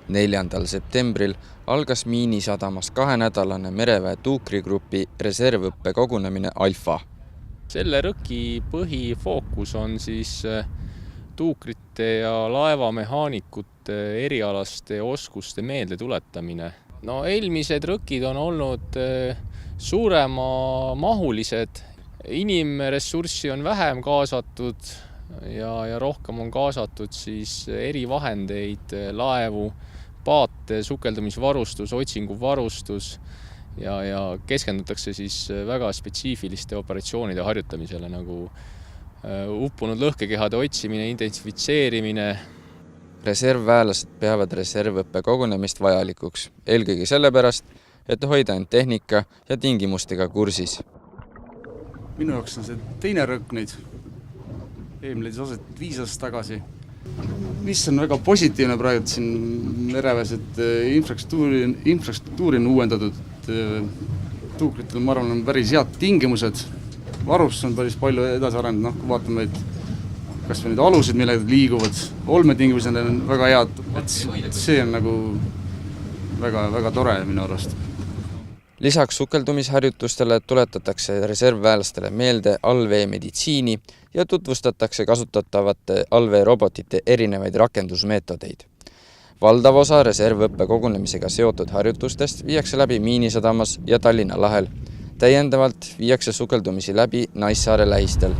4. septembril algas Miinisadamas 2-nädalane mereväe tuukrigrupi reservõppe kogunemine Alfa. Selle rõki põhifookus on siis tuukrite ja laevamehaanikute erialaste oskuste meelde tuletamine. No, eelmised rõkid on olnud suuremamahulised, inimressurssi on vähem kaasatud ja rohkem on kaasatud siis erivahendeid, laevu, paate, sukeldumisvarustus, otsinguvarustus ja keskendutakse siis väga spetsiifiliste operatsioonide harjutamisele, nagu uppunud lõhkekehade otsimine, identifitseerimine. Reservväelased peavad reservõppe kogunemist vajalikuks, eelkõige sellepärast, et hoida end tehnika ja tingimustega kursis. Minu jaoks on see teine rõkk nüüd. Eelmine aset 5 aastat tagasi. Mis on väga positiivne praegu siin mereväes, et infrastruktuuri on uuendatud. Tuukritel, ma arvan, on päris head tingimused. Varustus on päris palju edasi arenenud, kui vaatame, et kas või need alused, millega liiguvad, olmetingimused on väga head. See on nagu väga tore minu arvast. Lisaks sukeldumisharjutustele tuletatakse reservväelastele meelde allveemeditsiini ja tutvustatakse kasutatavate allveerobotite erinevaid rakendusmeetodeid. Valdav osa reservõppe kogunemisega seotud harjutustest viiakse läbi Miinisadamas ja Tallinna lahel. Täiendavalt viiakse sukeldumisi läbi Naissaare lähistel.